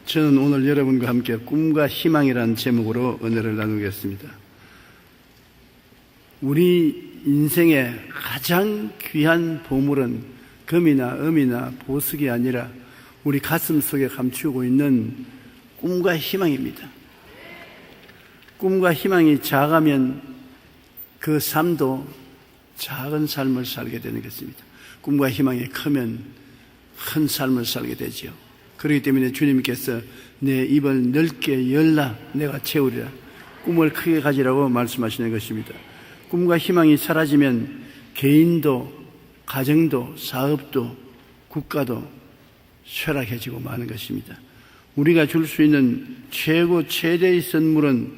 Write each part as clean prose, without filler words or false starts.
저는 오늘 여러분과 함께 꿈과 희망이라는 제목으로 은혜를 나누겠습니다. 우리 인생의 가장 귀한 보물은 금이나 음이나 보석이 아니라 우리 가슴 속에 감추고 있는 꿈과 희망입니다. 꿈과 희망이 작으면 그 삶도 작은 삶을 살게 되는 것입니다. 꿈과 희망이 크면 큰 삶을 살게 되죠. 그렇기 때문에 주님께서 내 입을 넓게 열라 내가 채우리라, 꿈을 크게 가지라고 말씀하시는 것입니다. 꿈과 희망이 사라지면 개인도 가정도 사업도 국가도 쇠락해지고 마는 것입니다. 우리가 줄 수 있는 최대의 선물은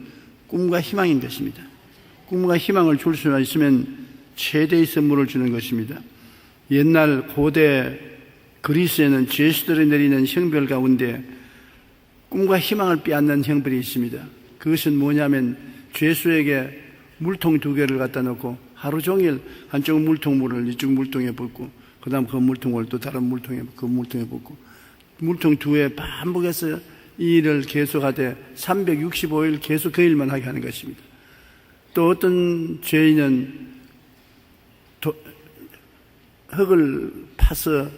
꿈과 희망인 것입니다. 꿈과 희망을 줄 수 있으면 최대의 선물을 주는 것입니다. 옛날 고대 그리스에는 죄수들이 내리는 형벌 가운데 꿈과 희망을 빼앗는 형벌이 있습니다. 그것은 뭐냐면 죄수에게 물통 2개를 갖다 놓고 하루 종일 한쪽 물통물을 이쪽 물통에 붓고 그 다음 그 물통을 또 다른 물통에 그 물통에 붓고 물통 2회 반복해서 이 일을 계속하되 365일 계속 그 일만 하게 하는 것입니다. 또 어떤 죄인은 흙을 파서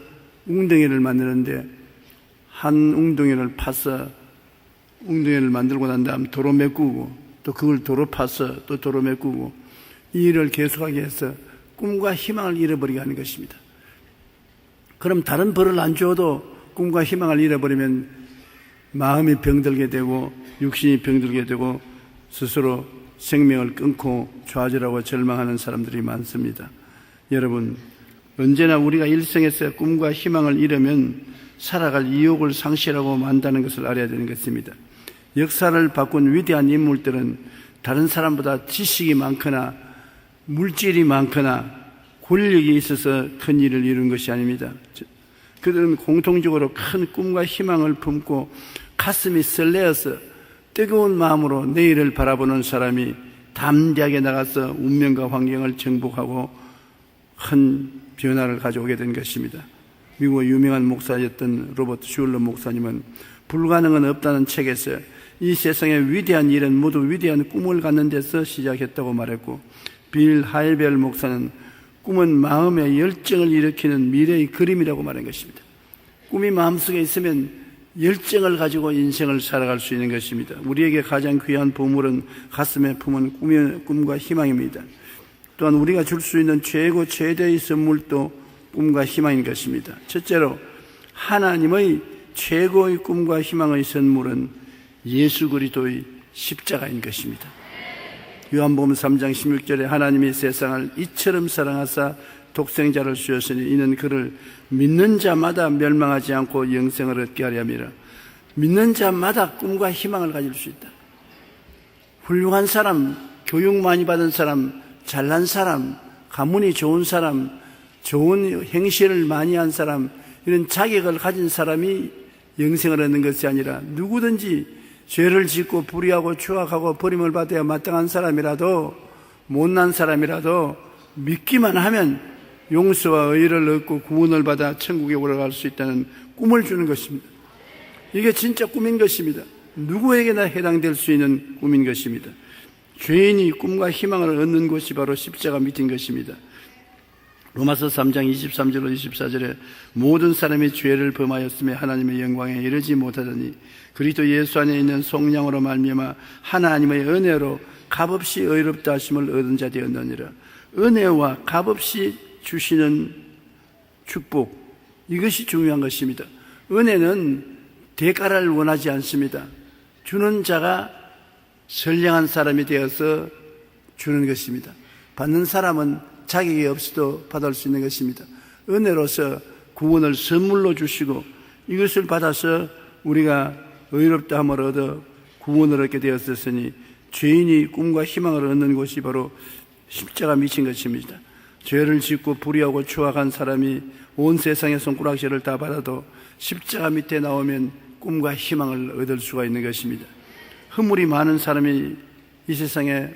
웅덩이를 만드는데 한 웅덩이를 파서 웅덩이를 만들고 난 다음 도로 메꾸고 또 그걸 도로 파서 또 도로 메꾸고 이 일을 계속하게 해서 꿈과 희망을 잃어버리게 하는 것입니다. 그럼 다른 벌을 안 줘도 꿈과 희망을 잃어버리면 마음이 병들게 되고 육신이 병들게 되고 스스로 생명을 끊고 좌절하고 절망하는 사람들이 많습니다. 여러분, 언제나 우리가 일생에서 꿈과 희망을 잃으면 살아갈 이욕을 상실하고 만다는 것을 알아야 되는 것입니다. 역사를 바꾼 위대한 인물들은 다른 사람보다 지식이 많거나 물질이 많거나 권력이 있어서 큰 일을 이룬 것이 아닙니다. 그들은 공통적으로 큰 꿈과 희망을 품고 가슴이 설레어서 뜨거운 마음으로 내일을 바라보는 사람이 담대하게 나가서 운명과 환경을 정복하고 큰 변화를 가져오게 된 것입니다. 미국의 유명한 목사였던 로버트 슐러 목사님은 불가능은 없다는 책에서 이 세상의 위대한 일은 모두 위대한 꿈을 갖는 데서 시작했다고 말했고, 빌 하이벨 목사는 꿈은 마음의 열정을 일으키는 미래의 그림이라고 말한 것입니다. 꿈이 마음속에 있으면 열정을 가지고 인생을 살아갈 수 있는 것입니다. 우리에게 가장 귀한 보물은 가슴에 품은 꿈과 희망입니다. 또한 우리가 줄 수 있는 최대의 선물도 꿈과 희망인 것입니다. 첫째로 하나님의 최고의 꿈과 희망의 선물은 예수 그리스도의 십자가인 것입니다. 요한복음 3장 16절에 하나님이 세상을 이처럼 사랑하사 독생자를 주셨으니 이는 그를 믿는 자마다 멸망하지 않고 영생을 얻게 하려 함이라. 믿는 자마다 꿈과 희망을 가질 수 있다. 훌륭한 사람, 교육 많이 받은 사람, 잘난 사람, 가문이 좋은 사람, 좋은 행실을 많이 한 사람, 이런 자격을 가진 사람이 영생을 얻는 것이 아니라 누구든지 죄를 짓고 불의하고 추악하고 버림을 받아야 마땅한 사람이라도 못난 사람이라도 믿기만 하면 용서와 의를 얻고 구원을 받아 천국에 올라갈 수 있다는 꿈을 주는 것입니다. 이게 진짜 꿈인 것입니다. 누구에게나 해당될 수 있는 꿈인 것입니다. 죄인이 꿈과 희망을 얻는 곳이 바로 십자가 밑인 것입니다. 로마서 3장 23절로 24절에 모든 사람이 죄를 범하였으며 하나님의 영광에 이르지 못하더니 그리스도 예수 안에 있는 속량으로 말미암아 하나님의 은혜로 값없이 의롭다 하심을 얻은 자 되었느니라. 은혜와 값없이 주시는 축복, 이것이 중요한 것입니다. 은혜는 대가를 원하지 않습니다. 주는 자가 선량한 사람이 되어서 주는 것입니다. 받는 사람은 자격이 없어도 받을 수 있는 것입니다. 은혜로서 구원을 선물로 주시고 이것을 받아서 우리가 의롭다함을 얻어 구원을 얻게 되었으니 죄인이 꿈과 희망을 얻는 곳이 바로 십자가 미친 것입니다. 죄를 짓고 불의하고 추악한 사람이 온 세상의 손가락질을 다 받아도 십자가 밑에 나오면 꿈과 희망을 얻을 수가 있는 것입니다. 허물이 많은 사람이 이 세상에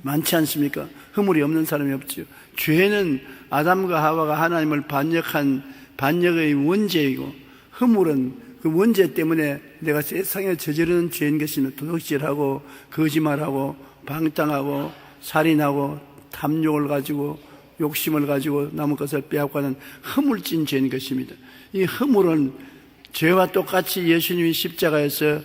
많지 않습니까? 허물이 없는 사람이 없지요. 죄는 아담과 하와가 하나님을 반역한 반역의 원죄이고 허물은 그 원죄 때문에 내가 세상에 저지르는 죄인 것이면 도둑질하고 거짓말하고 방탕하고 살인하고 탐욕을 가지고 욕심을 가지고 남의 것을 빼앗고 하는 허물진 죄인 것입니다. 이 허물은 죄와 똑같이 예수님이 십자가에서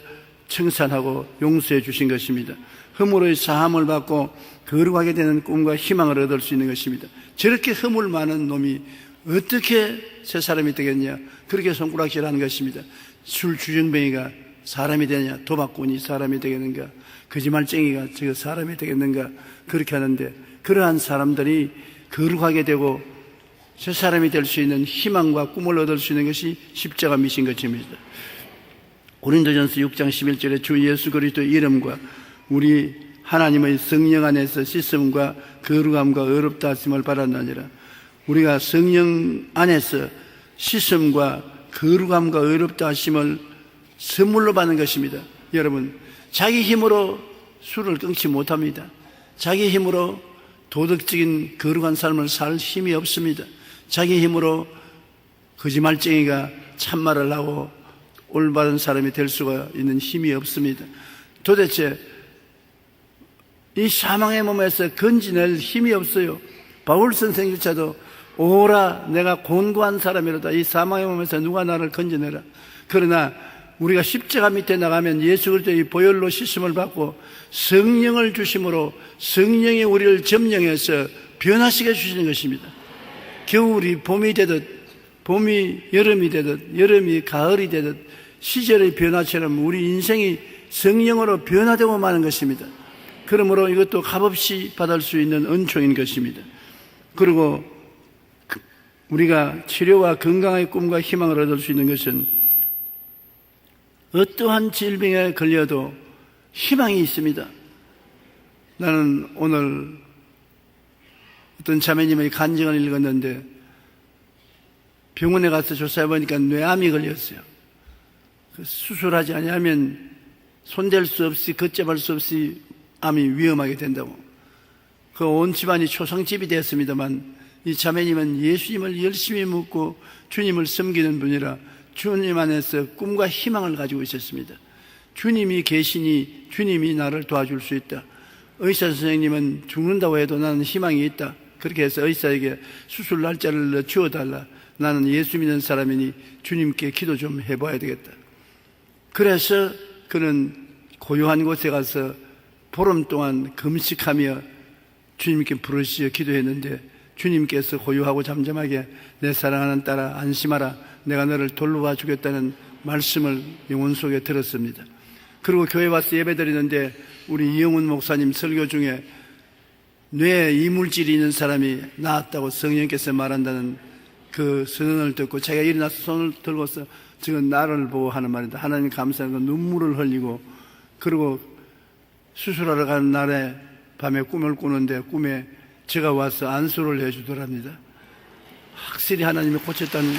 청산하고 용서해 주신 것입니다. 허물의 사함을 받고 거룩하게 되는 꿈과 희망을 얻을 수 있는 것입니다. 저렇게 허물 많은 놈이 어떻게 새 사람이 되겠냐? 그렇게 손가락질하는 것입니다. 술 주정뱅이가 사람이 되느냐? 도박꾼이 사람이 되겠는가? 거짓말쟁이가 저 사람이 되겠는가? 그렇게 하는데, 그러한 사람들이 거룩하게 되고 새 사람이 될 수 있는 희망과 꿈을 얻을 수 있는 것이 십자가 미신 것입니다. 고린도전서 6장 11절에 주 예수 그리스도 이름과 우리 하나님의 성령 안에서 씻음과 거룩함과 의롭다 하심을 받았느니라. 우리가 성령 안에서 씻음과 거룩함과 의롭다 하심을 선물로 받는 것입니다. 여러분, 자기 힘으로 술을 끊지 못합니다. 자기 힘으로 도덕적인 거룩한 삶을 살 힘이 없습니다. 자기 힘으로 거짓말쟁이가 참말을 하고 올바른 사람이 될 수가 있는 힘이 없습니다. 도대체 이 사망의 몸에서 건지낼 힘이 없어요. 바울 선생님조차도 오라 내가 곤고한 사람이로다. 이 사망의 몸에서 누가 나를 건져내라. 그러나 우리가 십자가 밑에 나가면 예수 그리스도의 보혈로 씻음을 받고 성령을 주심으로 성령이 우리를 점령해서 변화시켜 주시는 것입니다. 겨울이 봄이 되듯, 봄이 여름이 되듯, 여름이 가을이 되듯 시절의 변화처럼 우리 인생이 성령으로 변화되고 마는 것입니다. 그러므로 이것도 값없이 받을 수 있는 은총인 것입니다. 그리고 우리가 치료와 건강의 꿈과 희망을 얻을 수 있는 것은 어떠한 질병에 걸려도 희망이 있습니다. 나는 오늘 어떤 자매님의 간증을 읽었는데 병원에 가서 조사해보니까 뇌암이 걸렸어요. 수술하지 않으면 손댈 수 없이 걷잡을 수 없이 암이 위험하게 된다고. 그 온 집안이 초상집이 되었습니다만 이 자매님은 예수님을 열심히 묻고 주님을 섬기는 분이라 주님 안에서 꿈과 희망을 가지고 있었습니다. 주님이 계시니 주님이 나를 도와줄 수 있다. 의사 선생님은 죽는다고 해도 나는 희망이 있다. 그렇게 해서 의사에게 수술 날짜를 주어달라. 나는 예수 믿는 사람이니 주님께 기도 좀 해봐야 되겠다. 그래서 그는 고요한 곳에 가서 보름 동안 금식하며 주님께 부르시어 기도했는데 주님께서 고요하고 잠잠하게 내 사랑하는 딸아 안심하라. 내가 너를 돌보아 주겠다는 말씀을 영혼 속에 들었습니다. 그리고 교회 와서 예배드리는데 우리 이영훈 목사님 설교 중에 뇌에 이물질이 있는 사람이 나았다고 성령께서 말한다는 그 선언을 듣고 제가 일어나서 손을 들고서 지금 나를 보고 하는 말인데 하나님 감사하고 눈물을 흘리고 그리고 수술하러 가는 날에 밤에 꿈을 꾸는데 꿈에 제가 와서 안수를 해주더랍니다. 확실히 하나님이 고쳤다는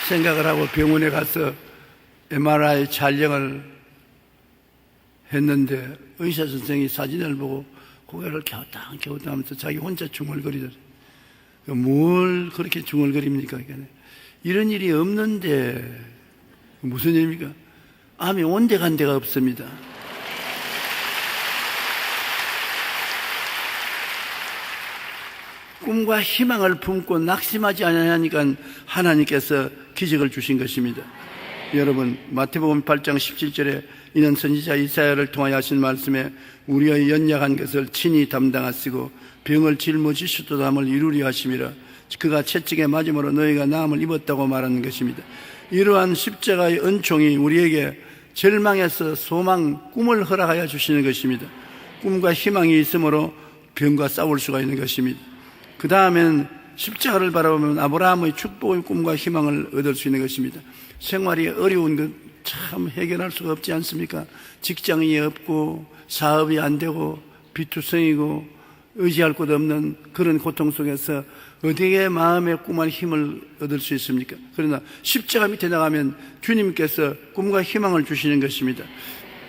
생각을 하고 병원에 가서 MRI 촬영을 했는데 의사 선생이 사진을 보고 고개를 갸우땅 하면서 자기 혼자 중얼거리더래요. 뭘 그렇게 중얼거립니까? 이런 일이 없는데 무슨 일입니까? 암이 온데간 데가 없습니다. 꿈과 희망을 품고 낙심하지 않으니까 하나님께서 기적을 주신 것입니다. 여러분 마태복음 8장 17절에 이는 선지자 이사야를 통하여 하신 말씀에 우리의 연약한 것을 친히 담당하시고 병을 짊어지시도 담을 이루려 하심이라. 그가 채찍에 맞음으로 너희가 나음을 입었다고 말하는 것입니다. 이러한 십자가의 은총이 우리에게 절망에서 소망, 꿈을 허락하여 주시는 것입니다. 꿈과 희망이 있으므로 병과 싸울 수가 있는 것입니다. 그 다음에는 십자가를 바라보면 아브라함의 축복의 꿈과 희망을 얻을 수 있는 것입니다. 생활이 어려운 것 참 해결할 수가 없지 않습니까? 직장이 없고 사업이 안 되고 비투성이고 의지할 곳 없는 그런 고통 속에서 어디에 마음의 꿈과 힘을 얻을 수 있습니까? 그러나 십자가 밑에 나가면 주님께서 꿈과 희망을 주시는 것입니다.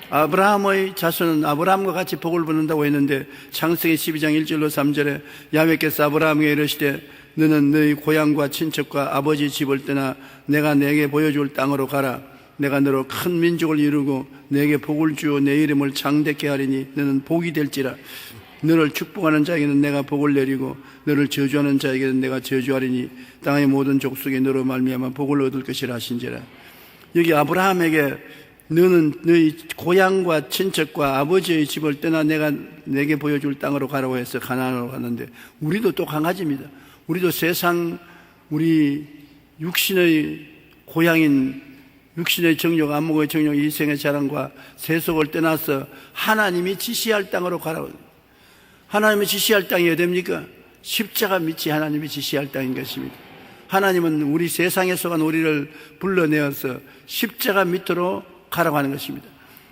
아브라함의 자손은 아브라함과 같이 복을 받는다고 했는데 창세기 12장 1절로 3절에 야훼께서 아브라함에게 이르시되 너는 너희 고향과 친척과 아버지 집을 떠나 내가 내게 보여줄 땅으로 가라. 내가 너로 큰 민족을 이루고 내게 복을 주어 내 이름을 장대케 하리니 너는 복이 될지라. 너를 축복하는 자에게는 내가 복을 내리고 너를 저주하는 자에게는 내가 저주하리니 땅의 모든 족속이 너로 말미암아 복을 얻을 것이라 하신지라. 여기 아브라함에게 너는 너희 고향과 친척과 아버지의 집을 떠나 내가 내게 보여줄 땅으로 가라고 해서 가나안으로 갔는데, 우리도 또 강아지입니다. 우리도 세상, 우리 육신의 고향인 육신의 정욕, 안목의 정욕, 이생의 자랑과 세속을 떠나서 하나님이 지시할 땅으로 가라고. 하나님이 지시할 땅이 어디입니까? 십자가 밑이 하나님이 지시할 땅인 것입니다. 하나님은 우리 세상에서 간 우리를 불러내어서 십자가 밑으로 가라고 하는 것입니다.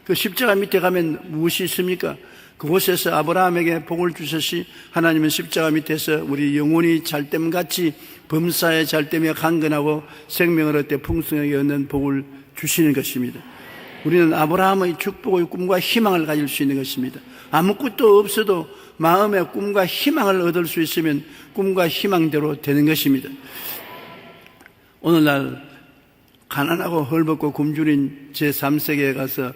그 십자가 밑에 가면 무엇이 있습니까? 그곳에서 아브라함에게 복을 주셨시 하나님은 십자가 밑에서 우리 영혼이 잘됨같이 범사에 잘됨에 강건하고 생명을 얻되 풍성하게 얻는 복을 주시는 것입니다. 우리는 아브라함의 축복의 꿈과 희망을 가질 수 있는 것입니다. 아무것도 없어도 마음의 꿈과 희망을 얻을 수 있으면 꿈과 희망대로 되는 것입니다. 오늘날 가난하고 헐벗고 굶주린 제3세계에 가서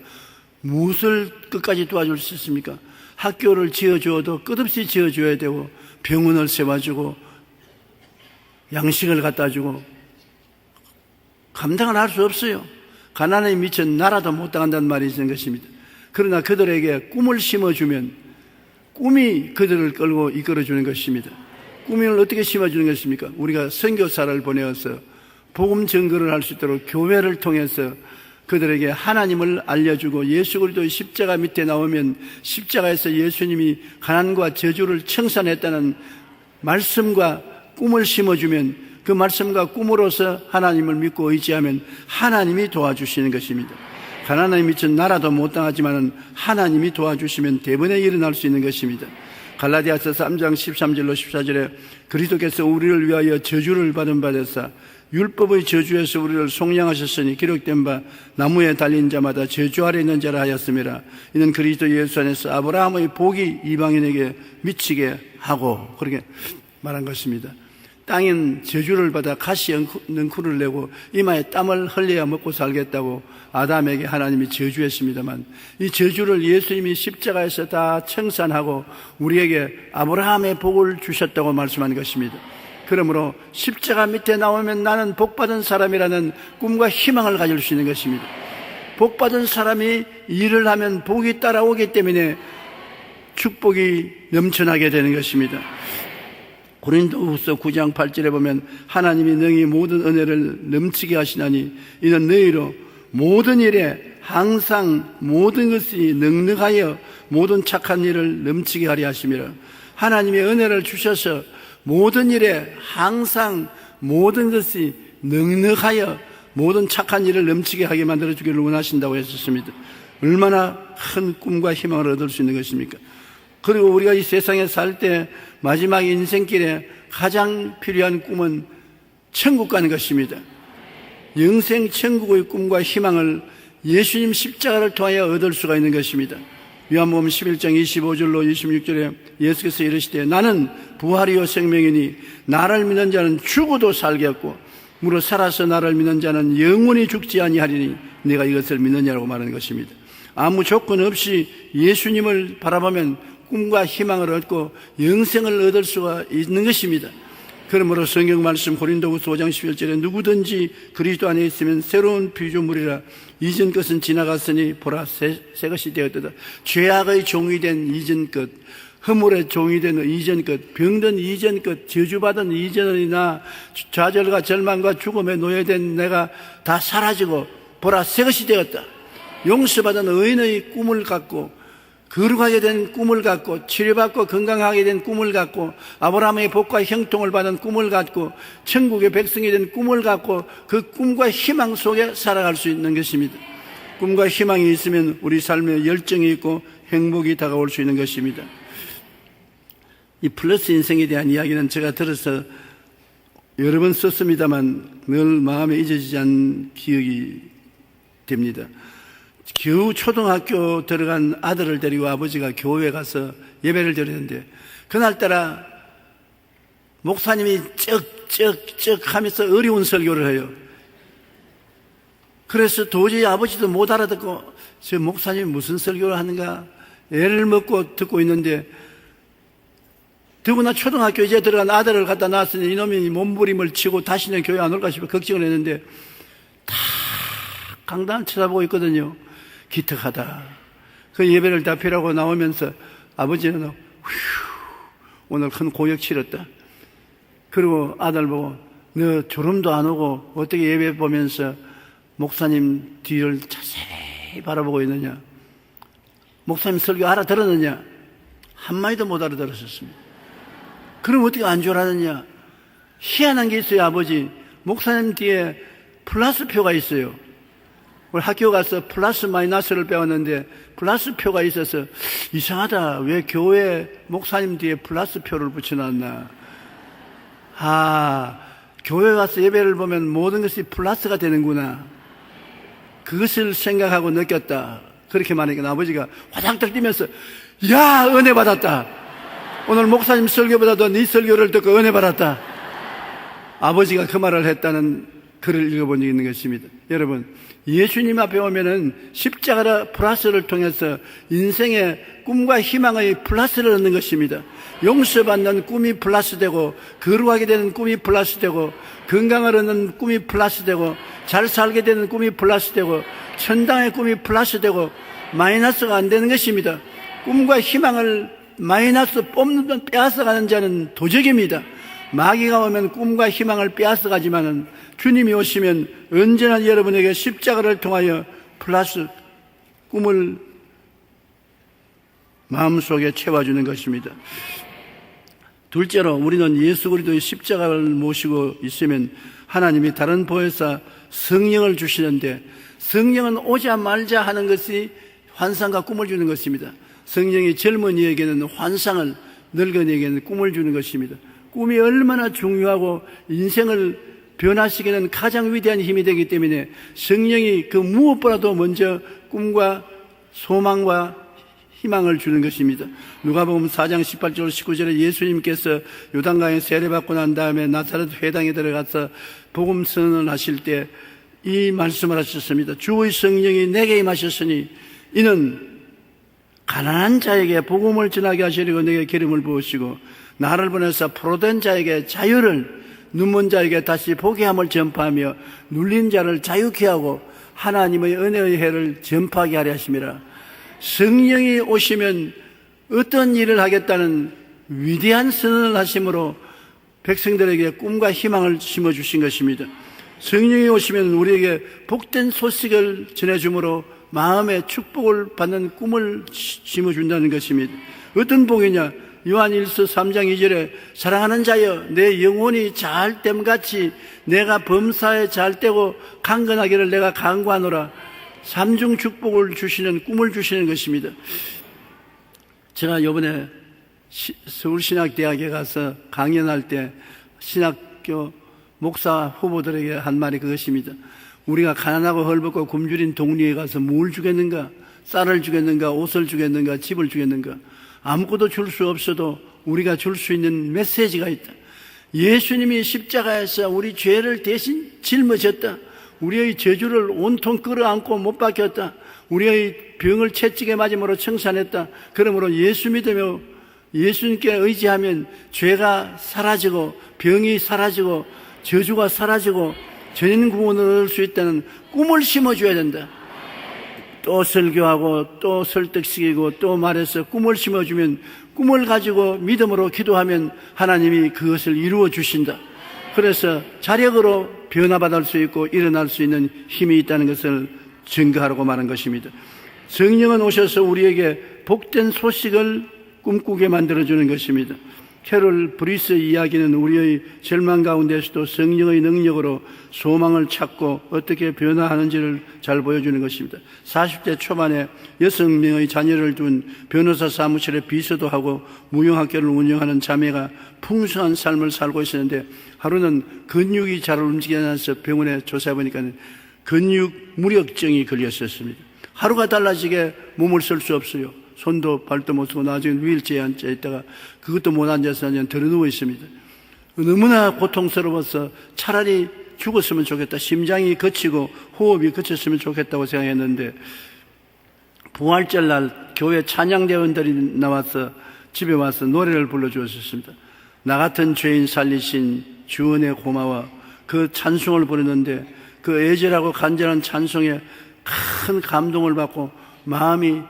무엇을 끝까지 도와줄 수 있습니까? 학교를 지어주어도 끝없이 지어줘야 되고, 병원을 세워주고, 양식을 갖다 주고, 감당을 할 수 없어요. 가난에 미쳐 나라도 못 당한다는 말이 있는 것입니다. 그러나 그들에게 꿈을 심어주면 꿈이 그들을 끌고 이끌어주는 것입니다. 꿈을 어떻게 심어주는 것입니까? 우리가 선교사를 보내어서 복음 증거를 할 수 있도록 교회를 통해서 그들에게 하나님을 알려주고, 예수 그리스도의 십자가 밑에 나오면 십자가에서 예수님이 가난과 저주를 청산했다는 말씀과 꿈을 심어주면, 그 말씀과 꿈으로서 하나님을 믿고 의지하면 하나님이 도와주시는 것입니다. 가난에 미쳐 나라도 못 당하지만 하나님이 도와주시면 대번에 일어날 수 있는 것입니다. 갈라디아서 3장 13절로 14절에 그리스도께서 우리를 위하여 저주를 받은 바 되사 율법의 저주에서 우리를 속량하셨으니 기록된 바 나무에 달린 자마다 저주 아래 있는 자라 하였음이라. 이는 그리스도 예수 안에서 아브라함의 복이 이방인에게 미치게 하고, 그렇게 말한 것입니다. 땅은 저주를 받아 가시 넝쿨을 내고 이마에 땀을 흘려야 먹고 살겠다고 아담에게 하나님이 저주했습니다만, 이 저주를 예수님이 십자가에서 다 청산하고 우리에게 아브라함의 복을 주셨다고 말씀한 것입니다. 그러므로 십자가 밑에 나오면 나는 복받은 사람이라는 꿈과 희망을 가질 수 있는 것입니다. 복받은 사람이 일을 하면 복이 따라오기 때문에 축복이 넘쳐나게 되는 것입니다. 고린도후서 9장 8절에 보면 하나님이 너희 모든 은혜를 넘치게 하시나니 이는 너희로 모든 일에 항상 모든 것이 넉넉하여 모든 착한 일을 넘치게 하려 하심이라. 하나님의 은혜를 주셔서 모든 일에 항상 모든 것이 넉넉하여 모든 착한 일을 넘치게 하게 만들어 주기를 원하신다고 했었습니다. 얼마나 큰 꿈과 희망을 얻을 수 있는 것입니까? 그리고 우리가 이 세상에 살 때 마지막 인생길에 가장 필요한 꿈은 천국 가는 것입니다. 영생 천국의 꿈과 희망을 예수님 십자가를 통하여 얻을 수가 있는 것입니다. 요한복음 11장 25절로 26절에 예수께서 이르시되 나는 부활이요 생명이니 나를 믿는 자는 죽어도 살겠고 무릇 살아서 나를 믿는 자는 영원히 죽지 아니하리니 내가 이것을 믿느냐라고 말하는 것입니다. 아무 조건 없이 예수님을 바라보면 꿈과 희망을 얻고 영생을 얻을 수가 있는 것입니다. 그러므로 성경 말씀 고린도후서 5장 11절에 누구든지 그리스도 안에 있으면 새로운 피조물이라 이전 것은 지나갔으니 보라 새 것이 되었다. 죄악의 종이 된 이전 것, 허물의 종이 된 이전 것, 병든 이전 것, 저주받은 이전이나 좌절과 절망과 죽음에 노예된 내가 다 사라지고 보라 새 것이 되었다. 용서받은 의인의 꿈을 갖고 거룩하게 된 꿈을 갖고 치료받고 건강하게 된 꿈을 갖고 아브라함의 복과 형통을 받은 꿈을 갖고 천국의 백성이 된 꿈을 갖고 그 꿈과 희망 속에 살아갈 수 있는 것입니다. 꿈과 희망이 있으면 우리 삶에 열정이 있고 행복이 다가올 수 있는 것입니다. 이 플러스 인생에 대한 이야기는 제가 들어서 여러 번 썼습니다만 늘 마음에 잊어지지 않는 기억이 됩니다. 겨우 초등학교 들어간 아들을 데리고 아버지가 교회에 가서 예배를 드렸는데 그날따라 목사님이 쩍쩍쩍 하면서 어려운 설교를 해요. 그래서 도저히 아버지도 못 알아듣고 저 목사님이 무슨 설교를 하는가 애를 먹고 듣고 있는데, 더구나 초등학교 이제 들어간 아들을 갖다 놨으니 이놈이 몸부림을 치고 다시는 교회 안 올까 싶어 걱정을 했는데 다 강단 쳐다보고 있거든요. 기특하다. 그 예배를 다 피라고 나오면서 아버지는 오늘 큰 고역 치렀다. 그리고 아들 보고 너 졸음도 안 오고 어떻게 예배 보면서 목사님 뒤를 자세히 바라보고 있느냐? 목사님 설교 알아들었느냐? 한마디도 못 알아들었었습니다. 그럼 어떻게 안 졸았느냐? 희한한 게 있어요. 아버지, 목사님 뒤에 플러스표가 있어요. 우리 학교 가서 플러스 마이너스를 배웠는데 플러스표가 있어서 이상하다. 왜 교회 목사님 뒤에 플러스표를 붙여놨나? 교회 가서 예배를 보면 모든 것이 플러스가 되는구나. 그것을 생각하고 느꼈다. 그렇게 말하니까 아버지가 화장짝 뛰면서 야, 은혜 받았다. 오늘 목사님 설교보다도 네 설교를 듣고 은혜 받았다. 아버지가 그 말을 했다는 글을 읽어본 적이 있는 것입니다. 여러분, 예수님 앞에 오면은 십자가 플러스를 통해서 인생의 꿈과 희망의 플러스를 얻는 것입니다. 용서받는 꿈이 플러스되고, 거룩하게 되는 꿈이 플러스되고, 건강을 얻는 꿈이 플러스되고, 잘 살게 되는 꿈이 플러스되고, 천당의 꿈이 플러스되고, 마이너스가 안 되는 것입니다. 꿈과 희망을 마이너스 뽑는, 빼앗아가는 자는 도적입니다. 마귀가 오면 꿈과 희망을 빼앗아가지만은 주님이 오시면 언제나 여러분에게 십자가를 통하여 플러스 꿈을 마음속에 채워주는 것입니다. 둘째로 우리는 예수 그리스도의 십자가를 모시고 있으면 하나님이 다른 보혜사 성령을 주시는데, 성령은 오자 말자 하는 것이 환상과 꿈을 주는 것입니다. 성령이 젊은이에게는 환상을, 늙은이에게는 꿈을 주는 것입니다. 꿈이 얼마나 중요하고 인생을 변화시키는 가장 위대한 힘이 되기 때문에 성령이 그 무엇보다도 먼저 꿈과 소망과 희망을 주는 것입니다. 누가복음 4장 18절 19절에 예수님께서 요단강에 세례받고 난 다음에 나사렛 회당에 들어가서 복음 선언을 하실 때 이 말씀을 하셨습니다. 주의 성령이 내게 임하셨으니 이는 가난한 자에게 복음을 전하게 하시려고 내게 기름을 부으시고 나를 보내서 포로된 자에게 자유를, 눈먼 자에게 다시 보게 함을 전파하며 눌린 자를 자유케 하고 하나님의 은혜의 해를 전파하게 하려 하심이라. 성령이 오시면 어떤 일을 하겠다는 위대한 선언을 하심으로 백성들에게 꿈과 희망을 심어주신 것입니다. 성령이 오시면 우리에게 복된 소식을 전해주므로 마음의 축복을 받는 꿈을 심어준다는 것입니다. 어떤 복이냐? 요한 1서 3장 2절에 사랑하는 자여 내 영혼이 잘됨같이 내가 범사에 잘되고 강건하기를 내가 간구하노라. 삼중 축복을 주시는 꿈을 주시는 것입니다. 제가 이번에 서울신학대학에 가서 강연할 때 신학교 목사 후보들에게 한 말이 그것입니다. 우리가 가난하고 헐벗고 굶주린 동리에 가서 뭘 주겠는가? 쌀을 주겠는가? 옷을 주겠는가? 집을 주겠는가? 아무것도 줄 수 없어도 우리가 줄 수 있는 메시지가 있다. 예수님이 십자가에서 우리 죄를 대신 짊어졌다. 우리의 저주를 온통 끌어안고 못 박혔다. 우리의 병을 채찍에 맞음으로 청산했다. 그러므로 예수 믿으며 예수님께 의지하면 죄가 사라지고 병이 사라지고 저주가 사라지고 전인구원을 얻을 수 있다는 꿈을 심어줘야 된다. 또 설교하고 또 설득시키고 또 말해서 꿈을 심어주면 꿈을 가지고 믿음으로 기도하면 하나님이 그것을 이루어 주신다. 그래서 자력으로 변화받을 수 있고 일어날 수 있는 힘이 있다는 것을 증거하라고 말한 것입니다. 성령은 오셔서 우리에게 복된 소식을 꿈꾸게 만들어주는 것입니다. 캐롤 브리스의 이야기는 우리의 절망 가운데서도 성령의 능력으로 소망을 찾고 어떻게 변화하는지를 잘 보여주는 것입니다. 40대 초반에 6명의 자녀를 둔 변호사 사무실에 비서도 하고 무용학교를 운영하는 자매가 풍성한 삶을 살고 있었는데 하루는 근육이 잘 움직이지 않아서 병원에 조사해보니까 근육 무력증이 걸렸었습니다. 하루가 달라지게 몸을 쓸 수 없어요. 손도 발도 못 쓰고 나중에 휠체어에 앉아 있다가 그것도 못 앉아서 그냥 들어 누워 있습니다. 너무나 고통스러워서 차라리 죽었으면 좋겠다. 심장이 거치고 호흡이 거쳤으면 좋겠다고 생각했는데 부활절 날 교회 찬양대원들이 나와서 집에 와서 노래를 불러주었습니다. 나 같은 죄인 살리신 주은혜 고마워. 그 찬송을 부르는데 그 애절하고 간절한 찬송에 큰 감동을 받고 마음이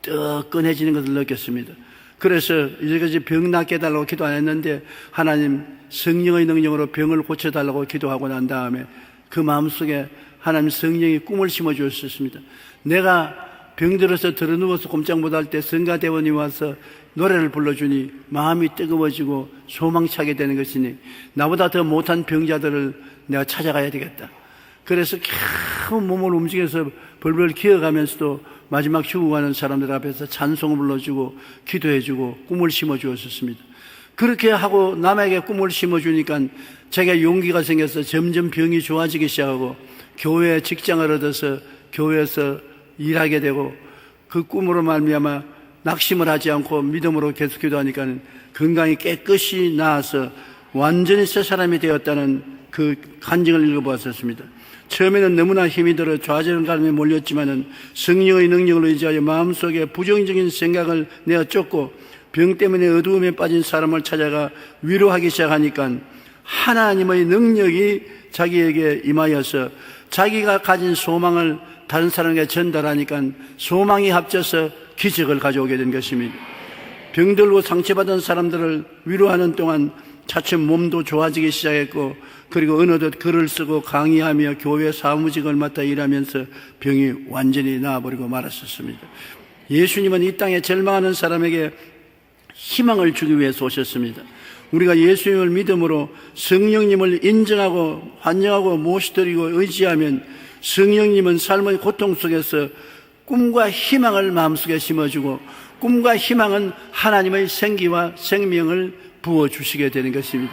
뜨끈해지는 것을 느꼈습니다. 그래서 이제까지 병 낫게 해달라고 기도 안 했는데 하나님 성령의 능력으로 병을 고쳐달라고 기도하고 난 다음에 그 마음속에 하나님 성령이 꿈을 심어주었습니다. 내가 병들어서 들어누워서 꼼짝 못할 때 성가대원이 와서 노래를 불러주니 마음이 뜨거워지고 소망차게 되는 것이니 나보다 더 못한 병자들을 내가 찾아가야 되겠다. 그래서 겨우 몸을 움직여서 벌벌 기어가면서도 마지막 죽어가는 사람들 앞에서 찬송을 불러주고 기도해주고 꿈을 심어주었습니다. 그렇게 하고 남에게 꿈을 심어주니까 제가 용기가 생겨서 점점 병이 좋아지기 시작하고 교회에 직장을 얻어서 교회에서 일하게 되고 그 꿈으로 말미암아 낙심을 하지 않고 믿음으로 계속 기도하니까 건강이 깨끗이 나아서 완전히 새 사람이 되었다는 그 간증을 읽어보았습니다. 처음에는 너무나 힘이 들어 좌절감에 몰렸지만은 성령의 능력을 의지하여 마음속에 부정적인 생각을 내어 쫓고 병 때문에 어두움에 빠진 사람을 찾아가 위로하기 시작하니까 하나님의 능력이 자기에게 임하여서 자기가 가진 소망을 다른 사람에게 전달하니까 소망이 합쳐서 기적을 가져오게 된 것입니다. 병들고 상처받은 사람들을 위로하는 동안 차츰 몸도 좋아지기 시작했고 그리고 어느덧 글을 쓰고 강의하며 교회 사무직을 맡아 일하면서 병이 완전히 나아버리고 말았었습니다. 예수님은 이 땅에 절망하는 사람에게 희망을 주기 위해서 오셨습니다. 우리가 예수님을 믿음으로 성령님을 인정하고 환영하고 모시드리고 의지하면 성령님은 삶의 고통 속에서 꿈과 희망을 마음속에 심어주고 꿈과 희망은 하나님의 생기와 생명을 부어주시게 되는 것입니다.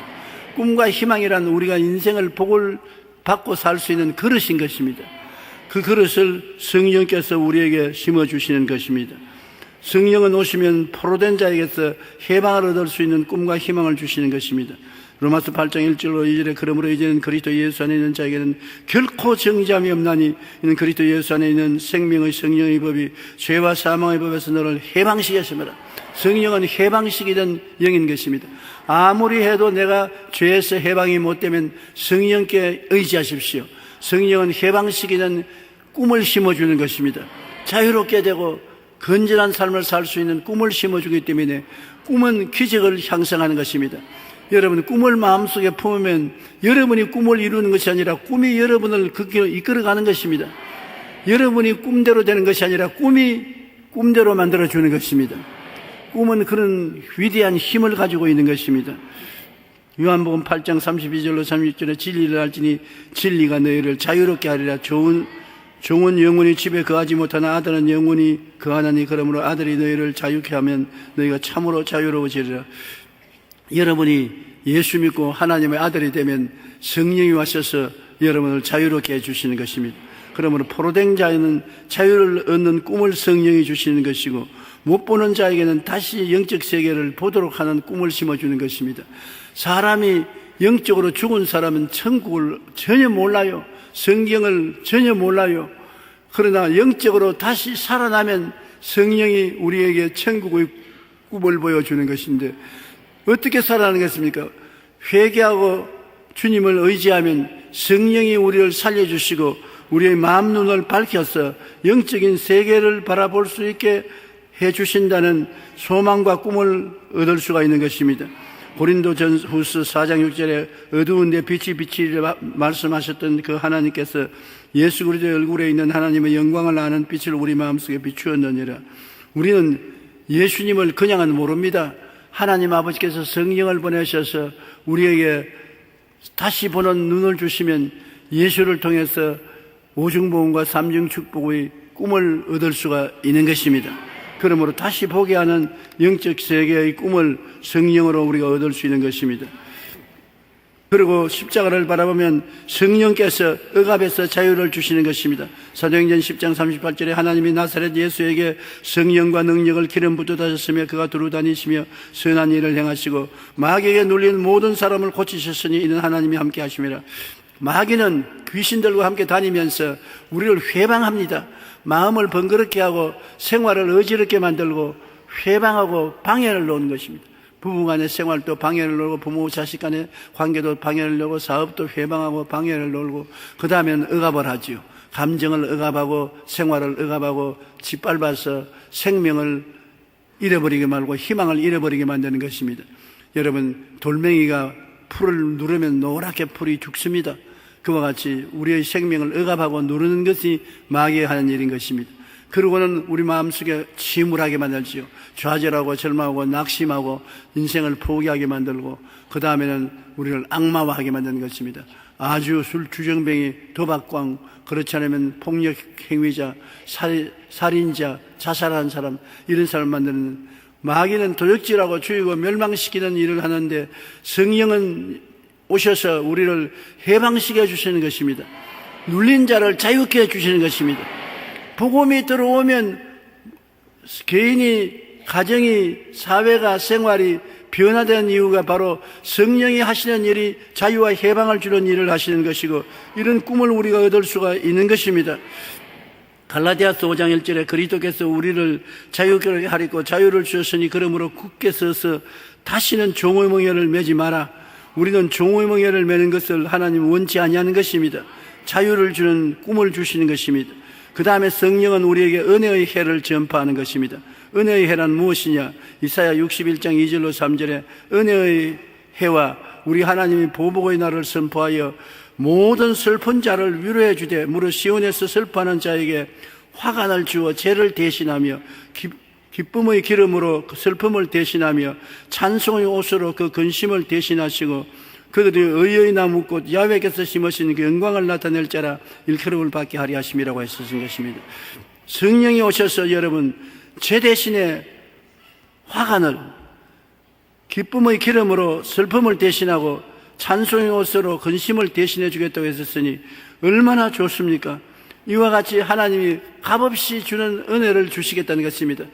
꿈과 희망이란 우리가 인생을 복을 받고 살 수 있는 그릇인 것입니다. 그 그릇을 성령께서 우리에게 심어주시는 것입니다. 성령은 오시면 포로된 자에게서 해방을 얻을 수 있는 꿈과 희망을 주시는 것입니다. 로마서 8장 1절로 2절에 그러므로 이제는 그리스도 예수 안에 있는 자에게는 결코 정죄함이 없나니 이는 그리스도 예수 안에 있는 생명의 성령의 법이 죄와 사망의 법에서 너를 해방시켰습니다. 성령은 해방시키던 영인 것입니다. 아무리 해도 내가 죄에서 해방이 못 되면 성령께 의지하십시오. 성령은 해방시키는 꿈을 심어주는 것입니다. 자유롭게 되고 건전한 삶을 살 수 있는 꿈을 심어주기 때문에 꿈은 기적을 형성하는 것입니다. 여러분 꿈을 마음속에 품으면 여러분이 꿈을 이루는 것이 아니라 꿈이 여러분을 그 길로 이끌어가는 것입니다. 여러분이 꿈대로 되는 것이 아니라 꿈이 꿈대로 만들어주는 것입니다. 꿈은 그런 위대한 힘을 가지고 있는 것입니다. 요한복음 8장 32절로 36절에 진리를 알지니 진리가 너희를 자유롭게 하리라. 종은 영원히 집에 거하지 못하나 아들은 영원히 거하나니 그러므로 아들이 너희를 자유케 하면 너희가 참으로 자유로워지리라. 여러분이 예수 믿고 하나님의 아들이 되면 성령이 와셔서 여러분을 자유롭게 해주시는 것입니다. 그러므로 포로된 자에는 자유를 얻는 꿈을 성령이 주시는 것이고 못 보는 자에게는 다시 영적 세계를 보도록 하는 꿈을 심어주는 것입니다. 사람이 영적으로 죽은 사람은 천국을 전혀 몰라요. 성경을 전혀 몰라요. 그러나 영적으로 다시 살아나면 성령이 우리에게 천국의 꿈을 보여주는 것인데 어떻게 살아나는 것입니까? 회개하고 주님을 의지하면 성령이 우리를 살려주시고 우리의 마음 눈을 밝혀서 영적인 세계를 바라볼 수 있게 해주신다는 소망과 꿈을 얻을 수가 있는 것입니다. 고린도전후서 4장 6절에 어두운 데 빛이 비치리라 말씀하셨던 그 하나님께서 예수 그리스도의 얼굴에 있는 하나님의 영광을 아는 빛을 우리 마음속에 비추었느니라. 우리는 예수님을 그냥은 모릅니다. 하나님 아버지께서 성령을 보내셔서 우리에게 다시 보는 눈을 주시면 예수를 통해서 오중보험과 삼중축복의 꿈을 얻을 수가 있는 것입니다. 그러므로 다시 보게 하는 영적 세계의 꿈을 성령으로 우리가 얻을 수 있는 것입니다. 그리고 십자가를 바라보면 성령께서 억압에서 자유를 주시는 것입니다. 사도행전 10장 38절에 하나님이 나사렛 예수에게 성령과 능력을 기름 붓듯하셨으며 그가 두루 다니시며 선한 일을 행하시고 마귀에게 눌린 모든 사람을 고치셨으니 이는 하나님이 함께 하심이라. 마귀는 귀신들과 함께 다니면서 우리를 회방합니다. 마음을 번거롭게 하고 생활을 어지럽게 만들고 회방하고 방해를 놓는 것입니다. 부부간의 생활도 방해를 놓고 부모 자식 간의 관계도 방해를 놓고 사업도 회방하고 방해를 놓고 그 다음에는 억압을 하지요. 감정을 억압하고 생활을 억압하고 짓밟아서 생명을 잃어버리게 말고 희망을 잃어버리게 만드는 것입니다. 여러분, 돌멩이가 풀을 누르면 노랗게 풀이 죽습니다. 그와 같이 우리의 생명을 억압하고 누르는 것이 마귀가 하는 일인 것입니다. 그러고는 우리 마음속에 침울하게 만들지요. 좌절하고 절망하고 낙심하고 인생을 포기하게 만들고 그 다음에는 우리를 악마화하게 만드는 것입니다. 아주 술 주정뱅이, 도박광, 그렇지 않으면 폭력 행위자, 살인자, 자살하는 사람, 이런 사람 만드는, 마귀는 도적질하고 죽이고 멸망시키는 일을 하는데 성령은 오셔서 우리를 해방시켜 주시는 것입니다. 눌린 자를 자유케 해 주시는 것입니다. 복음이 들어오면 개인이, 가정이, 사회가, 생활이 변화된 이유가 바로 성령이 하시는 일이 자유와 해방을 주는 일을 하시는 것이고, 이런 꿈을 우리가 얻을 수가 있는 것입니다. 갈라디아서 5장 1절에 그리스도께서 우리를 자유케 하리고 자유를 주셨으니 그러므로 굳게 서서 다시는 종의 멍에를 매지 마라. 우리는 종의 멍에를 매는 것을 하나님 원치 아니하는 것입니다. 자유를 주는 꿈을 주시는 것입니다. 그 다음에 성령은 우리에게 은혜의 해를 전파하는 것입니다. 은혜의 해란 무엇이냐? 이사야 61장 2절로 3절에 은혜의 해와 우리 하나님이 보복의 날을 선포하여 모든 슬픈 자를 위로해 주되 무릇 시온에서 슬퍼하는 자에게 화관을 주어 죄를 대신하며 기쁨의 기름으로 그 슬픔을 대신하며 찬송의 옷으로 그 근심을 대신하시고 그들이 의의 나무꽃 야훼께서 심으신 그 영광을 나타낼 자라 일컬음을 받게 하리 하심이라고 했었던 것입니다. 성령이 오셔서 여러분 죄 대신에 화관을, 기쁨의 기름으로 슬픔을 대신하고 찬송의 옷으로 근심을 대신해 주겠다고 했었으니 얼마나 좋습니까? 이와 같이 하나님이 값없이 주는 은혜를 주시겠다는 것입니다.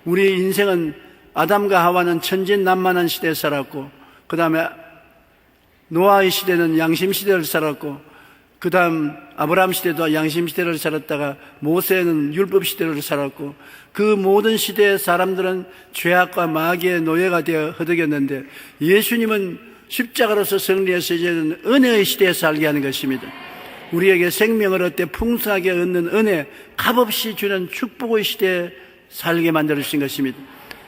우리의 인생은 아담과 하와는 천진난만한 시대에 살았고, 그 다음에 노아의 시대는 양심 시대를 살았고, 그 다음 아브라함 시대도 양심 시대를 살았다가 모세는 율법 시대를 살았고, 그 모든 시대의 사람들은 죄악과 마귀의 노예가 되어 허덕였는데 예수님은 십자가로서 승리해서 이제는 은혜의 시대에 살게 하는 것입니다. 우리에게 생명을 얻되 풍성하게 얻는 은혜, 값없이 주는 축복의 시대에 살게 만들어주신 것입니다.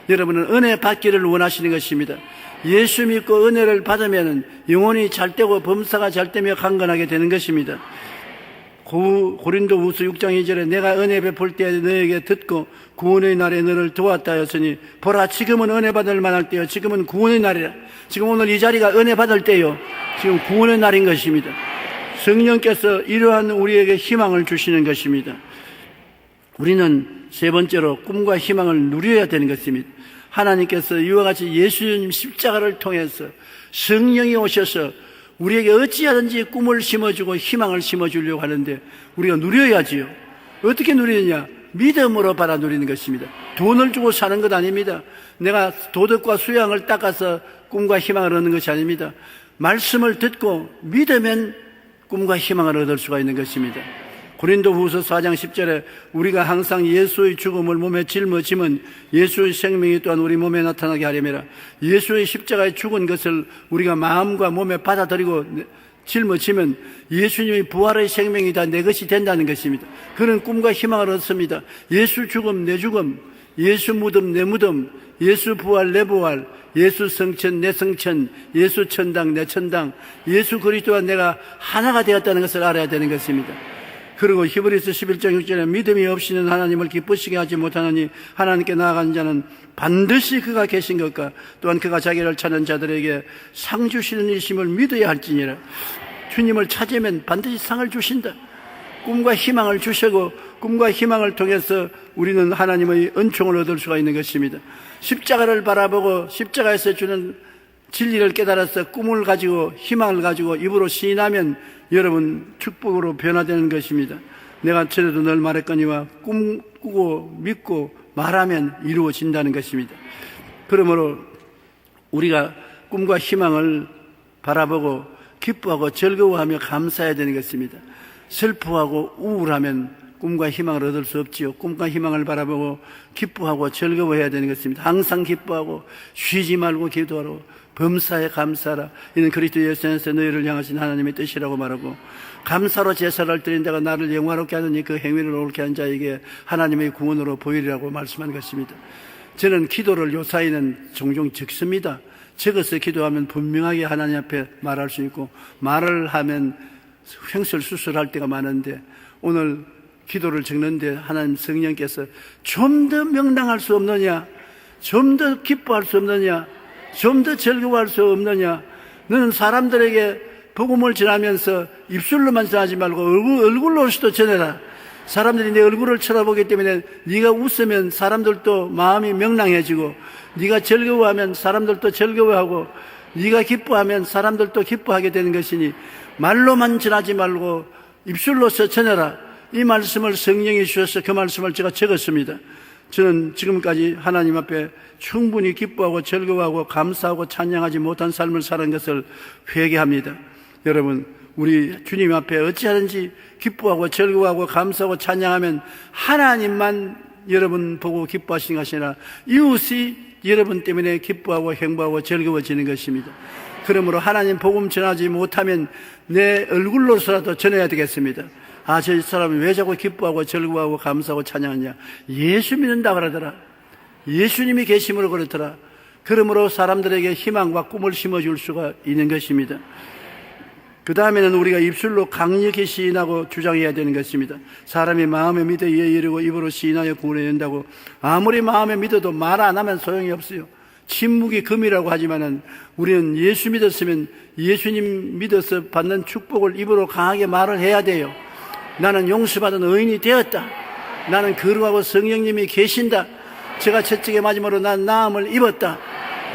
여러분은 은혜 받기를 원하시는 것입니다. 예수 믿고 은혜를 받으면 영혼이 잘되고 범사가 잘되며 강건하게 되는 것입니다. 고린도후서 6장 2절에 내가 은혜 베풀 때 너에게 듣고 구원의 날에 너를 도왔다 하였으니 보라 지금은 은혜 받을 만할 때요 지금은 구원의 날이라. 지금 오늘 이 자리가 은혜 받을 때요 지금 구원의 날인 것입니다. 성령께서 이러한 우리에게 희망을 주시는 것입니다. 우리는 세 번째로 꿈과 희망을 누려야 되는 것입니다. 하나님께서 이와 같이 예수님 십자가를 통해서 성령이 오셔서 우리에게 어찌하든지 꿈을 심어주고 희망을 심어주려고 하는데 우리가 누려야지요. 어떻게 누리느냐? 믿음으로 받아 누리는 것입니다. 돈을 주고 사는 것 아닙니다. 내가 도덕과 수양을 닦아서 꿈과 희망을 얻는 것이 아닙니다. 말씀을 듣고 믿으면 꿈과 희망을 얻을 수가 있는 것입니다. 고린도후서 4장 10절에 우리가 항상 예수의 죽음을 몸에 짊어지면 예수의 생명이 또한 우리 몸에 나타나게 하려니라. 예수의 십자가에 죽은 것을 우리가 마음과 몸에 받아들이고 짊어지면 예수님의 부활의 생명이 다 내 것이 된다는 것입니다. 그런 꿈과 희망을 얻습니다. 예수 죽음 내 죽음, 예수 무덤 내 무덤, 예수 부활 내 부활, 예수 성천 내 성천, 예수 천당 내 천당, 예수 그리스도와 내가 하나가 되었다는 것을 알아야 되는 것입니다. 그리고 히브리서 11장 6절에 믿음이 없이는 하나님을 기쁘시게 하지 못하느니 하나님께 나아간 자는 반드시 그가 계신 것과 또한 그가 자기를 찾는 자들에게 상 주시는 이심을 믿어야 할지니라. 주님을 찾으면 반드시 상을 주신다. 꿈과 희망을 주시고 꿈과 희망을 통해서 우리는 하나님의 은총을 얻을 수가 있는 것입니다. 십자가를 바라보고 십자가에서 주는 진리를 깨달아서 꿈을 가지고 희망을 가지고 입으로 시인하면 여러분 축복으로 변화되는 것입니다. 내가 전에도 늘 말했거니와 꿈꾸고 믿고 말하면 이루어진다는 것입니다. 그러므로 우리가 꿈과 희망을 바라보고 기뻐하고 즐거워하며 감사해야 되는 것입니다. 슬퍼하고 우울하면 꿈과 희망을 얻을 수 없지요. 꿈과 희망을 바라보고 기뻐하고 즐거워해야 되는 것입니다. 항상 기뻐하고 쉬지 말고 기도하라. 범사에 감사하라. 이는 그리스도 예수 안에서 너희를 향하신 하나님의 뜻이라고 말하고, 감사로 제사를 드린다가 나를 영화롭게 하느니 그 행위를 옳게 한 자에게 하나님의 구원으로 보이리라고 말씀한 것입니다. 저는 기도를 요사이는 종종 적습니다. 적어서 기도하면 분명하게 하나님 앞에 말할 수 있고, 말을 하면 횡설수설할 때가 많은데, 오늘 기도를 적는데 하나님 성령께서 좀 더 명랑할 수 없느냐, 좀 더 기뻐할 수 없느냐, 좀 더 즐거워할 수 없느냐. 너는 사람들에게 복음을 전하면서 입술로만 전하지 말고 얼굴로서도 전해라. 사람들이 내 얼굴을 쳐다보기 때문에 네가 웃으면 사람들도 마음이 명랑해지고, 네가 즐거워하면 사람들도 즐거워하고, 네가 기뻐하면 사람들도 기뻐하게 되는 것이니 말로만 전하지 말고 입술로서 전해라. 이 말씀을 성령이 주셔서 그 말씀을 제가 적었습니다. 저는 지금까지 하나님 앞에 충분히 기뻐하고 즐거워하고 감사하고 찬양하지 못한 삶을 사는 것을 회개합니다. 여러분, 우리 주님 앞에 어찌하든지 기뻐하고 즐거워하고 감사하고 찬양하면 하나님만 여러분 보고 기뻐하시는 것이 아니라 이웃이 여러분 때문에 기뻐하고 행복하고 즐거워지는 것입니다. 그러므로 하나님 복음 전하지 못하면 내 얼굴로서라도 전해야 되겠습니다. 아, 저 사람이 왜 자꾸 기뻐하고 즐거워하고 감사하고 찬양하냐? 예수 믿는다 그러더라. 예수님이 계심으로 그렇더라. 그러므로 사람들에게 희망과 꿈을 심어줄 수가 있는 것입니다. 그 다음에는 우리가 입술로 강력히 시인하고 주장해야 되는 것입니다. 사람이 마음에 믿어 이에 이르고 입으로 시인하여 구원해낸다고. 아무리 마음에 믿어도 말 안 하면 소용이 없어요. 침묵이 금이라고 하지만은 우리는 예수 믿었으면 예수님 믿어서 받는 축복을 입으로 강하게 말을 해야 돼요. 나는 용서받은 의인이 되었다. 나는 거룩하고 성령님이 계신다. 제가 채찍에 맞음으로 난 나음을 입었다.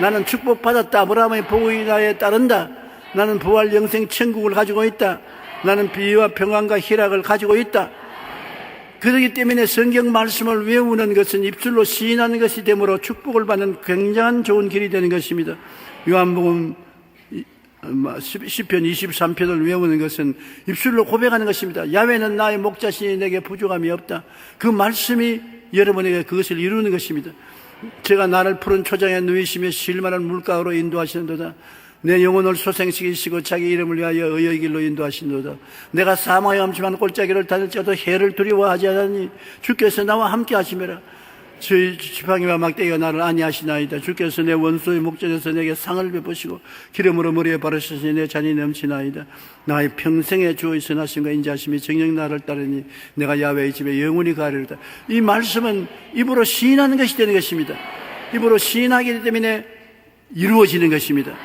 나는 축복받았다. 아브라함의 복의나에 따른다. 나는 부활 영생 천국을 가지고 있다. 나는 비유와 평안과 희락을 가지고 있다. 그렇기 때문에 성경 말씀을 외우는 것은 입술로 시인하는 것이 되므로 축복을 받는 굉장한 좋은 길이 되는 것입니다. 요한복음 10편 23편을 외우는 것은 입술로 고백하는 것입니다. 야훼는 나의 목자시니 내게 부족함이 없다. 그 말씀이 여러분에게 그것을 이루는 것입니다. 제가 나를 푸른 초장에 누이시며 실만한 물가로 인도하시는도다. 내 영혼을 소생시키시고 자기 이름을 위하여 의의 길로 인도하시는도다. 내가 사망의 엄침한 골짜기를 다닐지라도 해를 두려워하지 않으니 주께서 나와 함께 하시매라. 저희 지팡이와 막대기가 나를 안위하시나이다. 주께서 내 원수의 목전에서 내게 상을 베푸시고 기름으로 머리에 바르시니 내 잔이 넘치나이다. 나의 평생에 주의 선하심과 인자하심이 정녕 나를 따르니 내가 야훼의 집에 영원히 가리로다. 이 말씀은 입으로 시인하는 것이 되는 것입니다. 입으로 시인하기 때문에 이루어지는 것입니다.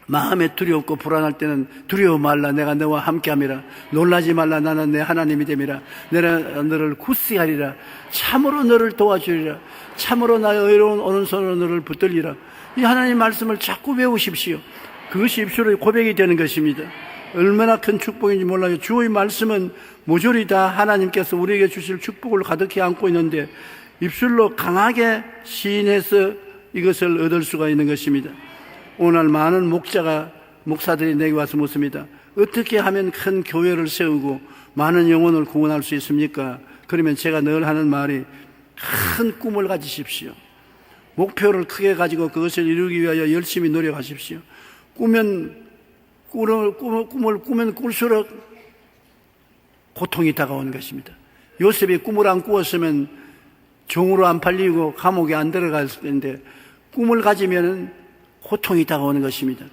마음에 두렵고 불안할 때는 두려워 말라. 내가 너와 함께함이라. 놀라지 말라. 나는 내 하나님이 됨이라. 내가 너를 굳세하리라. 참으로 너를 도와주리라. 참으로 나의 의로운 오른손으로 너를 붙들리라. 이 하나님 말씀을 자꾸 외우십시오. 그것이 입술의 고백이 되는 것입니다. 얼마나 큰 축복인지 몰라요. 주의 말씀은 모조리 다 하나님께서 우리에게 주실 축복을 가득히 안고 있는데 입술로 강하게 시인해서 이것을 얻을 수가 있는 것입니다. 오늘 많은 목사들이 내게 와서 묻습니다. 어떻게 하면 큰 교회를 세우고 많은 영혼을 구원할 수 있습니까? 그러면 제가 늘 하는 말이 큰 꿈을 가지십시오. 목표를 크게 가지고 그것을 이루기 위하여 열심히 노력하십시오. 꿈을 꾸면 꿀수록 고통이 다가오는 것입니다. 요셉이 꿈을 안 꾸었으면 종으로 안 팔리고 감옥에 안 들어갔을 텐데 꿈을 가지면 고통이 다가오는 것입니다.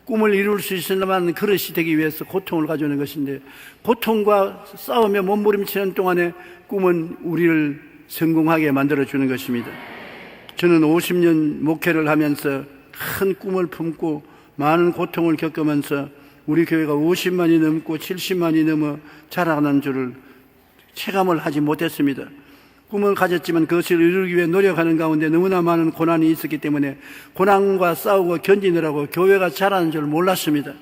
꿈을 이룰 수 있으려면 그릇이 되기 위해서 고통을 가져오는 것인데 고통과 싸우며 몸부림치는 동안에 꿈은 우리를 성공하게 만들어주는 것입니다. 저는 50년 목회를 하면서 큰 꿈을 품고 많은 고통을 겪으면서 우리 교회가 50만이 넘고 70만이 넘어 자라가는 줄을 체감을 하지 못했습니다. 꿈을 가졌지만 그것을 이루기 위해 노력하는 가운데 너무나 많은 고난이 있었기 때문에 고난과 싸우고 견디느라고 교회가 자라는 줄 몰랐습니다.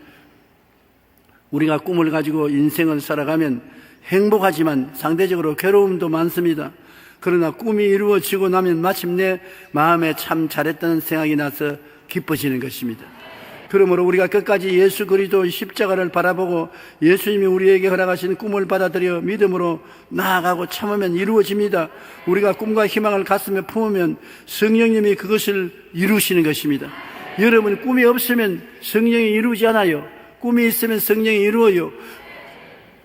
우리가 꿈을 가지고 인생을 살아가면 행복하지만 상대적으로 괴로움도 많습니다. 그러나 꿈이 이루어지고 나면 마침내 마음에 참 잘했다는 생각이 나서 기뻐지는 것입니다. 그러므로 우리가 끝까지 예수 그리스도 십자가를 바라보고 예수님이 우리에게 허락하신 꿈을 받아들여 믿음으로 나아가고 참으면 이루어집니다. 우리가 꿈과 희망을 가슴에 품으면 성령님이 그것을 이루시는 것입니다. 여러분, 꿈이 없으면 성령이 이루지 않아요. 꿈이 있으면 성령이 이루어요.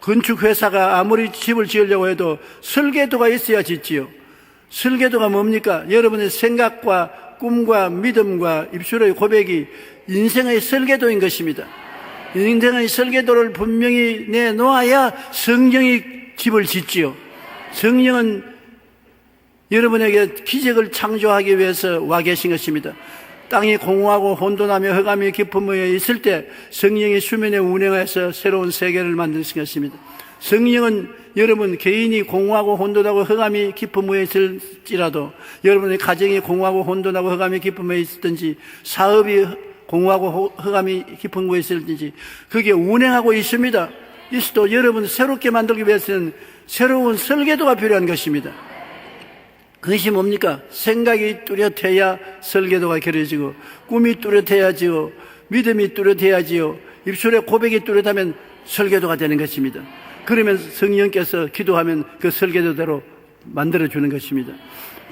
건축회사가 아무리 집을 지으려고 해도 설계도가 있어야 짓지요. 설계도가 뭡니까? 여러분의 생각과 꿈과 믿음과 입술의 고백이 인생의 설계도인 것입니다. 인생의 설계도를 분명히 내놓아야 성령이 집을 짓지요. 성령은 여러분에게 기적을 창조하기 위해서 와 계신 것입니다. 땅이 공허하고 혼돈하며 흑암이 깊은 무에 있을 때 성령이 수면에 운행해서 새로운 세계를 만드신 것입니다. 성령은 여러분 개인이 공허하고 혼돈하고 흑암이 깊은 무에 있을지라도, 여러분의 가정이 공허하고 혼돈하고 흑암이 깊은 무에 있든지, 사업이 공허하고 흑암이 깊은 무에 있을지 그게 운행하고 있습니다. 있어도 여러분 새롭게 만들기 위해서는 새로운 설계도가 필요한 것입니다. 그것이 뭡니까? 생각이 뚜렷해야 설계도가 그려지고, 꿈이 뚜렷해야지요, 믿음이 뚜렷해야지요, 입술의 고백이 뚜렷하면 설계도가 되는 것입니다. 그러면 성령께서 기도하면 그 설계도대로 만들어주는 것입니다.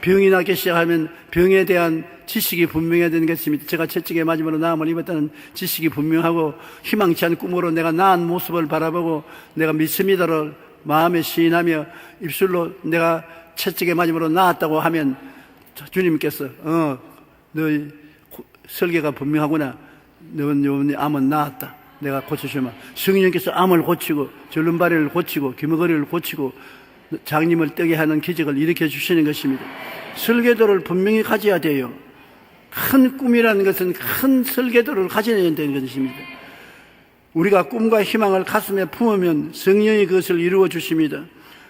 병이 나기 시작하면 병에 대한 지식이 분명해야 되는 것입니다. 제가 채찍에 맞음으로 나음을 입었다는 지식이 분명하고, 희망치 않은 꿈으로 내가 나은 모습을 바라보고 내가 믿습니다를 마음에 시인하며 입술로 내가 채찍에 맞음으로 나았다고 하면 주님께서 너희 설계가 분명하구나, 너희 암은 나았다, 내가 고쳐주마. 성령께서 암을 고치고 절름발이를 고치고 귀머거리를 고치고 장님을 뜨게 하는 기적을 일으켜 주시는 것입니다. 설계도를 분명히 가져야 돼요. 큰 꿈이라는 것은 큰 설계도를 가져야 되는 것입니다. 우리가 꿈과 희망을 가슴에 품으면 성령이 그것을 이루어 주십니다.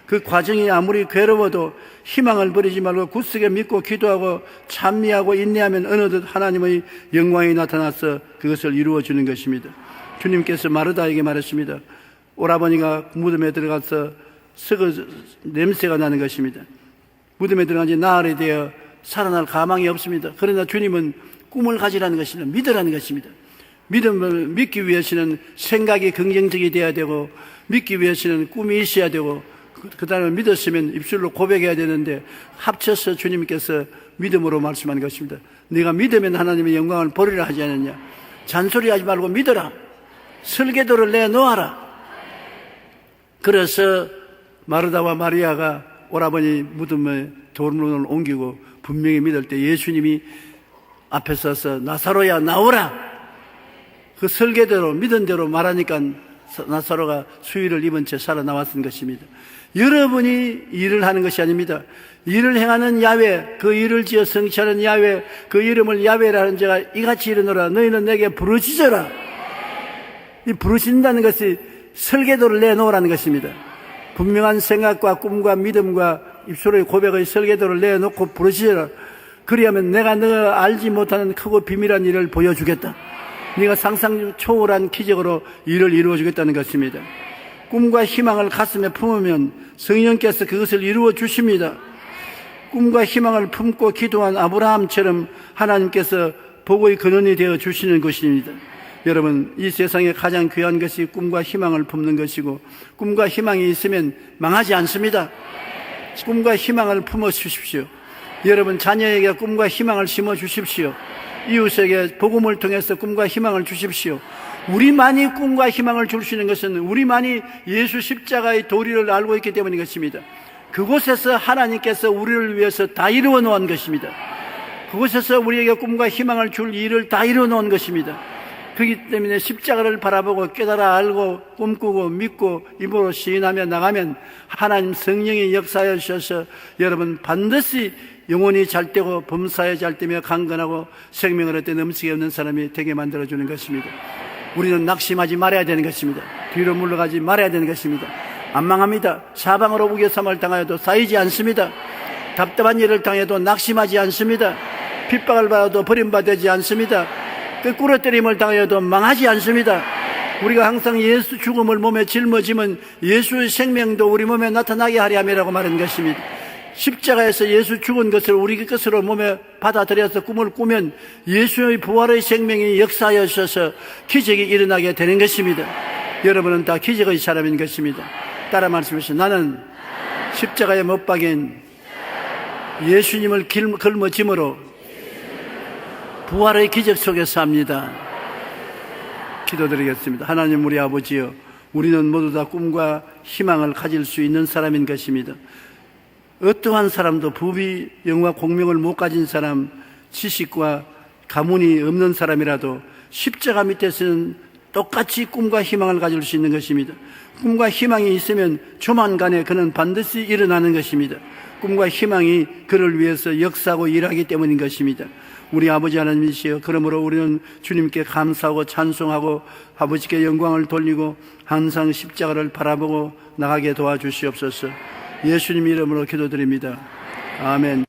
그 과정이 아무리 괴로워도 희망을 버리지 말고 굳세게 믿고 기도하고 찬미하고 인내하면 어느덧 하나님의 영광이 나타나서 그것을 이루어 주는 것입니다. 주님께서 마르다에게 말했습니다. 오라버니가 무덤에 들어가서 냄새가 나는 것입니다. 무덤에 들어간 지 나흘이 되어 살아날 가망이 없습니다. 그러나 주님은 꿈을 가지라는 것입니다. 믿으라는 것입니다. 믿음을 믿기 위해서는 생각이 긍정적이 되어야 되고, 믿기 위해서는 꿈이 있어야 되고, 그 다음에 믿었으면 입술로 고백해야 되는데 합쳐서 주님께서 믿음으로 말씀하는 것입니다. 네가 믿으면 하나님의 영광을 보리라 하지 않느냐. 잔소리하지 말고 믿어라. 설계도를 내놓아라. 그래서 마르다와 마리아가 오라버니 무덤에 돌문을 옮기고 분명히 믿을 때 예수님이 앞에 서서 나사로야 나오라. 그 설계대로 믿은 대로 말하니까 나사로가 수위를 입은 채 살아나왔던 것입니다. 여러분이 일을 하는 것이 아닙니다. 일을 행하는 야훼, 그 일을 지어 성취하는 야훼, 그 이름을 야훼라 하는 자가 이같이 이르노라. 너희는 내게 부르짖어라. 이 부르짖는다는 것이 설계도를 내놓으라는 것입니다. 분명한 생각과 꿈과 믿음과 입술의 고백의 설계도를 내놓고 부르짖어라. 그리하면 내가 너가 알지 못하는 크고 비밀한 일을 보여주겠다. 네가 상상 초월한 기적으로 일을 이루어주겠다는 것입니다. 꿈과 희망을 가슴에 품으면 성령께서 그것을 이루어 주십니다. 꿈과 희망을 품고 기도한 아브라함처럼 하나님께서 복의 근원이 되어 주시는 것입니다. 여러분, 이 세상에 가장 귀한 것이 꿈과 희망을 품는 것이고, 꿈과 희망이 있으면 망하지 않습니다. 꿈과 희망을 품어 주십시오. 여러분, 자녀에게 꿈과 희망을 심어 주십시오. 이웃에게 복음을 통해서 꿈과 희망을 주십시오. 우리만이 꿈과 희망을 줄 수 있는 것은 우리만이 예수 십자가의 도리를 알고 있기 때문인 것입니다. 그곳에서 하나님께서 우리를 위해서 다 이루어 놓은 것입니다. 그곳에서 우리에게 꿈과 희망을 줄 일을 다 이루어 놓은 것입니다. 그렇기 때문에 십자가를 바라보고 깨달아 알고 꿈꾸고 믿고 입으로 시인하며 나가면 하나님 성령이 역사하여 주셔서 여러분 반드시 영혼이 잘되고 범사에 잘되며 강건하고 생명을 얻되 넘치게 없는 사람이 되게 만들어주는 것입니다. 우리는 낙심하지 말아야 되는 것입니다. 뒤로 물러가지 말아야 되는 것입니다. 안 망합니다. 사방으로 우겨삼을 당하여도 쌓이지 않습니다. 답답한 일을 당해도 낙심하지 않습니다. 핍박을 받아도 버림받지 않습니다. 거꾸로 때림을 당해도 망하지 않습니다. 우리가 항상 예수 죽음을 몸에 짊어지면 예수의 생명도 우리 몸에 나타나게 하려 함이라고 말한 것입니다. 십자가에서 예수 죽은 것을 우리 것으로 몸에 받아들여서 꿈을 꾸면 예수의 부활의 생명이 역사하셔서 기적이 일어나게 되는 것입니다. 여러분은 다 기적의 사람인 것입니다. 따라 말씀하시죠. 나는 십자가에 못 박인 예수님을 걸머짐으로 부활의 기적 속에 삽니다. 기도드리겠습니다. 하나님 우리 아버지여, 우리는 모두 다 꿈과 희망을 가질 수 있는 사람인 것입니다. 어떠한 사람도 부귀, 영화, 공명을 못 가진 사람, 지식과 가문이 없는 사람이라도 십자가 밑에서는 똑같이 꿈과 희망을 가질 수 있는 것입니다. 꿈과 희망이 있으면 조만간에 그는 반드시 일어나는 것입니다. 꿈과 희망이 그를 위해서 역사하고 일하기 때문인 것입니다. 우리 아버지 하나님이시여, 그러므로 우리는 주님께 감사하고 찬송하고 아버지께 영광을 돌리고 항상 십자가를 바라보고 나가게 도와주시옵소서. 예수님 이름으로 기도드립니다. 아멘.